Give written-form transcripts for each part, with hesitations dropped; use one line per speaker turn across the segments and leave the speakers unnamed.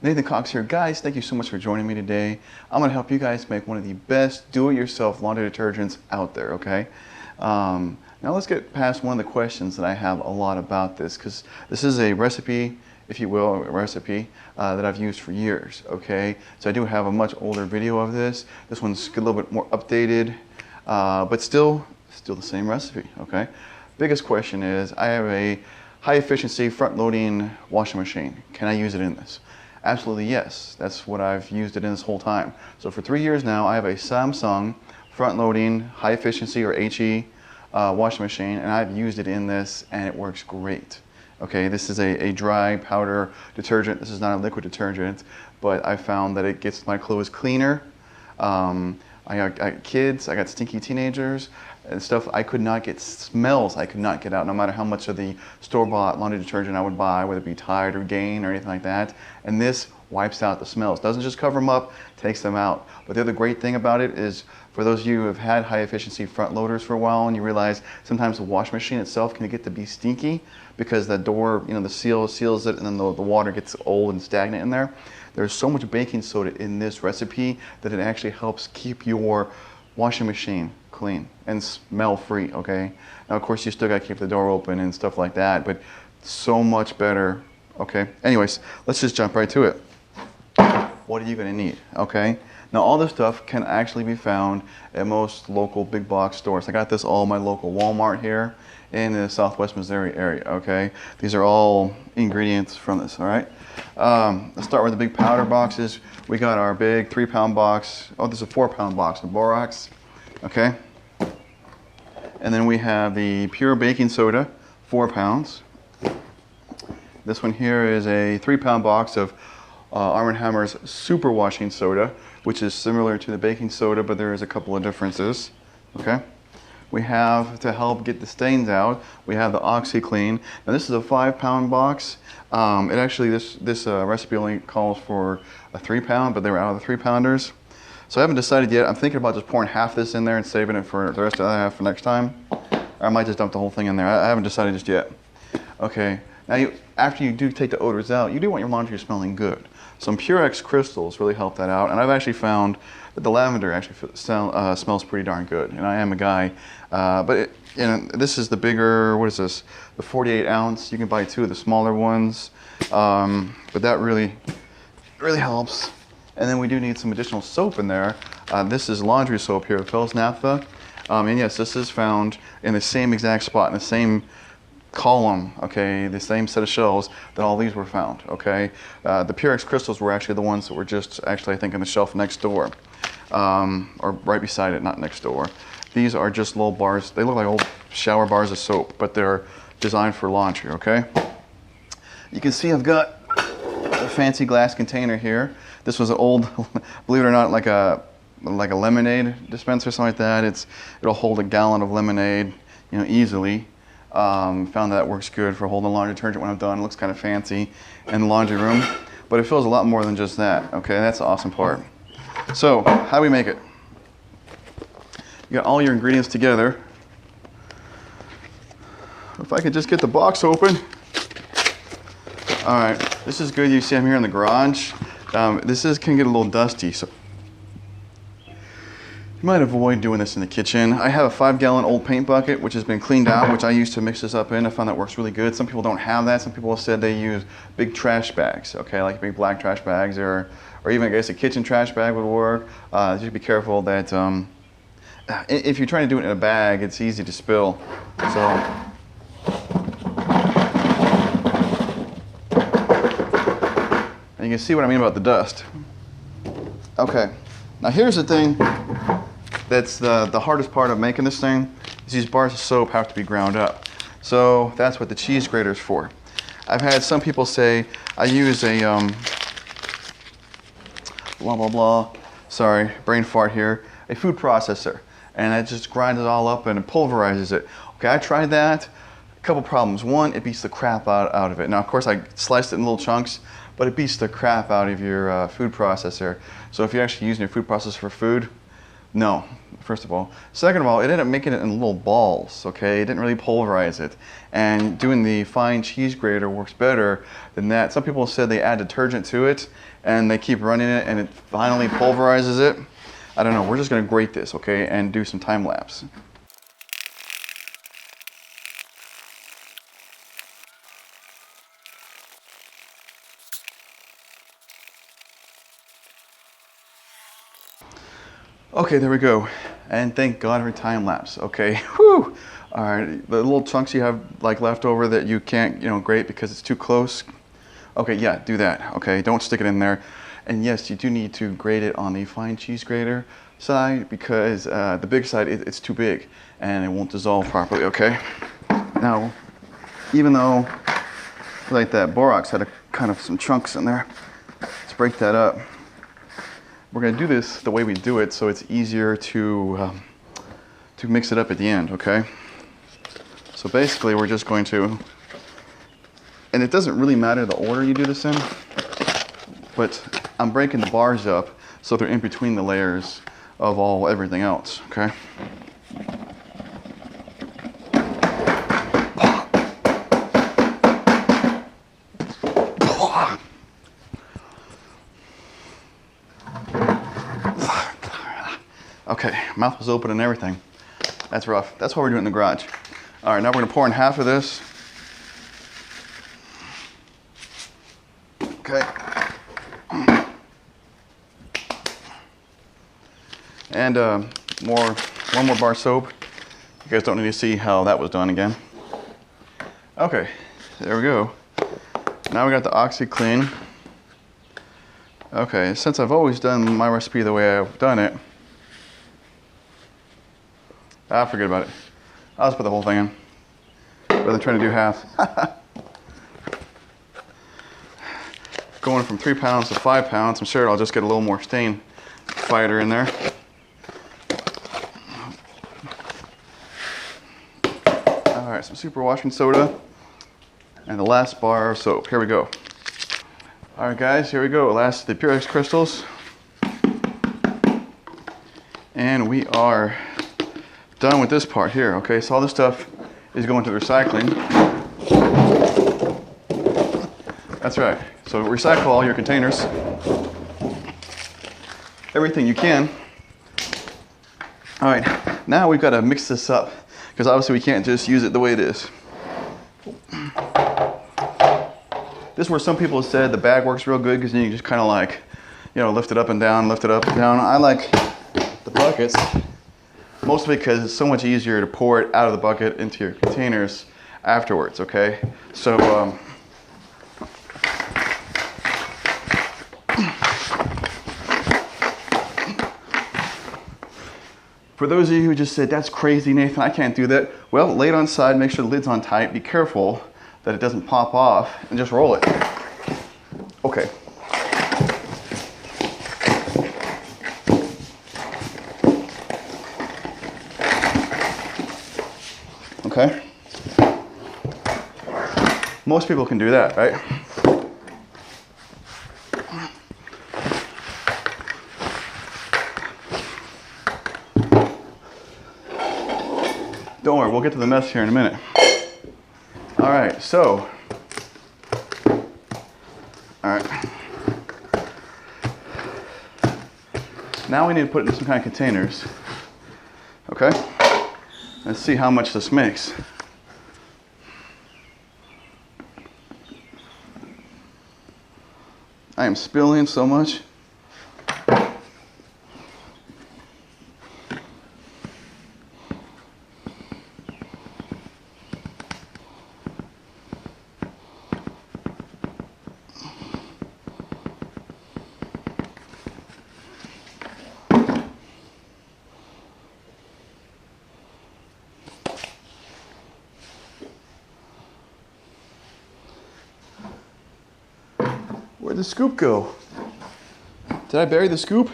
Nathan Cox here. Guys, thank you so much for joining me today. I'm going to help you guys make one of the best do-it-yourself laundry detergents out there, okay? Now let's get past one of the questions that I have a lot about this, because this is a recipe, if you will, a recipe that I've used for years, okay? So I do have a much older video of this. This one's a little bit more updated, but still the same recipe, okay? Biggest question is, I have a high efficiency front loading washing machine. Can I use it in this? Absolutely yes. That's what I've used it in this whole time. So for 3 years now, I have a Samsung front loading high efficiency or HE washing machine, and I've used it in this and it works great. Okay, this is a dry powder detergent. This is not a liquid detergent, but I found that it gets my clothes cleaner. I got kids, I got stinky teenagers, and stuff I could not get, smells I could not get out, no matter how much of the store-bought laundry detergent I would buy, whether it be Tide or Gain or anything like that. And this wipes out the smells. Doesn't just cover them up, takes them out. But the other great thing about it is, for those of you who have had high efficiency front loaders for a while and you realize sometimes the wash machine itself can get to be stinky because the door, the seal seals it, and then the water gets old and stagnant in there. There's so much baking soda in this recipe that it actually helps keep your washing machine clean and smell free, okay? Now, of course, you still gotta keep the door open and stuff like that, but so much better, okay? Anyways, let's just jump right to it. What are you gonna need, okay? Now, all this stuff can actually be found at most local big box stores. I got this all in my local Walmart here in the Southwest Missouri area, okay? These are all ingredients from this, all right? Let's start with the big powder boxes. We got our big 3-pound box. Oh, this is a 4-pound box of borax, okay? And then we have the pure baking soda, 4 pounds. This one here is a 3-pound box of Arm & Hammer's super washing soda, which is similar to the baking soda, but there is a couple of differences, okay? We have, to help get the stains out, we have the OxiClean. Now this is a 5-pound box. It actually, this recipe only calls for a 3-pound, but they were out of the 3-pounders. So I haven't decided yet. I'm thinking about just pouring half this in there and saving it for the rest of the other half for next time. Or I might just dump the whole thing in there. I haven't decided just yet. Okay, now after you do take the odors out, you do want your laundry smelling good. Some Purex crystals really help that out, and I've actually found that the lavender actually smells pretty darn good, and I am a guy. But this is the bigger, what is this? The 48 ounce. You can buy 2 of the smaller ones, but that really helps. And then we do need some additional soap in there. This is laundry soap here, Phil's Naphtha, and yes, this is found in the same exact spot, in the same column, okay, the same set of shelves that all these were found, okay. The Purex crystals were actually the ones that were just actually, I think, on the shelf next door, or right beside it, not next door. These are just little bars. They look like old shower bars of soap, but they're designed for laundry, okay. You can see I've got a fancy glass container here. This was an old, believe it or not, like a lemonade dispenser, something like that. It'll hold a gallon of lemonade, easily. Found that works good for holding laundry detergent when I'm done. It looks kind of fancy in the laundry room, but it feels a lot more than just that, okay? That's the awesome part. So, how do we make it? You got all your ingredients together. If I could just get the box open. All right, this is good. You see I'm here in the garage. This can get a little dusty, so you might avoid doing this in the kitchen. I have a 5-gallon old paint bucket, which has been cleaned out, which I used to mix this up in. I found that works really good. Some people don't have that. Some people have said they use big trash bags, okay, like big black trash bags, or even, I guess, a kitchen trash bag would work. Just be careful that if you're trying to do it in a bag, it's easy to spill. So, and you can see what I mean about the dust. Okay, now here's the thing. That's the hardest part of making this thing, is these bars of soap have to be ground up. So that's what the cheese grater's for. I've had some people say, I use a, blah, blah, blah, sorry, brain fart here, a food processor. And it just grinds it all up and it pulverizes it. Okay, I tried that, a couple problems. One, it beats the crap out of it. Now, of course, I sliced it in little chunks, but it beats the crap out of your food processor. So if you're actually using your food processor for food, No, first of all. Second of all, it ended up making it in little balls, okay? It didn't really pulverize it. And doing the fine cheese grater works better than that. Some people said they add detergent to it and they keep running it and it finally pulverizes it. I don't know, we're just gonna grate this, okay? And do some time lapse. Okay, there we go. And thank God for time lapse. Okay, whew. All right, the little chunks you have like left over that you can't, grate because it's too close. Okay, yeah, do that. Okay, don't stick it in there. And yes, you do need to grate it on the fine cheese grater side because the big side, it's too big and it won't dissolve properly, okay? Now, even though like that borax had kind of some chunks in there, let's break that up. We're going to do this the way we do it so it's easier to mix it up at the end, okay? So basically we're just going to, and it doesn't really matter the order you do this in, but I'm breaking the bars up so they're in between the layers of everything else, okay? Okay, mouth was open and everything. That's rough. That's what we're doing in the garage. All right, now we're gonna pour in half of this. Okay. And one more bar soap. You guys don't need to see how that was done again. Okay, there we go. Now we got the OxyClean. Okay, since I've always done my recipe the way I've done it, forget about it. I'll just put the whole thing in, rather than trying to do half. Going from 3 pounds to 5 pounds, I'm sure I'll just get a little more stain fighter in there. All right, some super washing soda, and the last bar of soap. Here we go. All right, guys, here we go. Last, the Purex crystals, and we are done with this part here, okay? So all this stuff is going to the recycling. That's right. So recycle all your containers. Everything you can. All right, now we've got to mix this up because obviously we can't just use it the way it is. This is where some people have said the bag works real good because then you just kind of like, lift it up and down, lift it up and down. I like the buckets. Mostly because it's so much easier to pour it out of the bucket into your containers afterwards, okay? So, for those of you who just said, that's crazy, Nathan, I can't do that. Well, lay it on side, make sure the lid's on tight, be careful that it doesn't pop off, and just roll it. Okay. Okay? Most people can do that, right? Don't worry, we'll get to the mess here in a minute. All right, so, all right. Now we need to put it in some kind of containers, okay? Let's see how much this makes. I am spilling so much. Where'd the scoop go? Did I bury the scoop?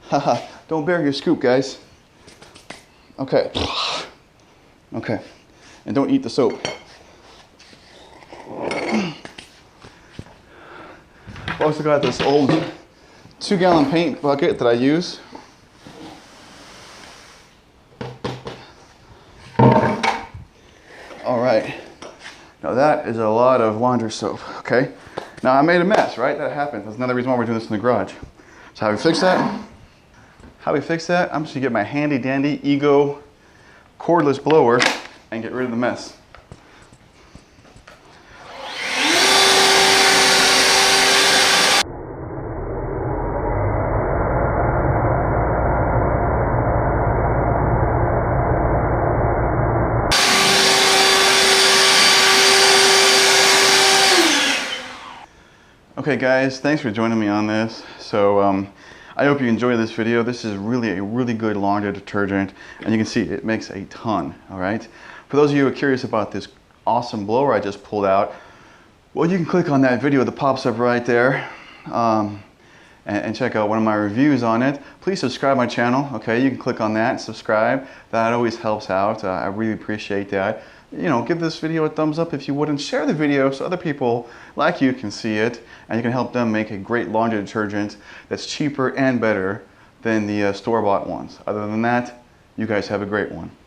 Haha, don't bury your scoop, guys. Okay. Okay. And don't eat the soap. also got this old 2-gallon paint bucket that I use. All right, now that is a lot of laundry soap, okay? Now I made a mess, right? That happened. That's another reason why we're doing this in the garage. So how we fix that? How we fix that? I'm just gonna get my handy dandy Ego cordless blower and get rid of the mess. Okay guys, thanks for joining me on this. So I hope you enjoy this video. This is really a really good laundry detergent, and you can see it makes a ton, all right? For those of you who are curious about this awesome blower I just pulled out, well, you can click on that video that pops up right there and check out one of my reviews on it. Please subscribe my channel, okay? You can click on that and subscribe. That always helps out. I really appreciate that. You know, give this video a thumbs up if you would, and share the video so other people like you can see it, and you can help them make a great laundry detergent that's cheaper and better than the store-bought ones. Other than that, you guys have a great one.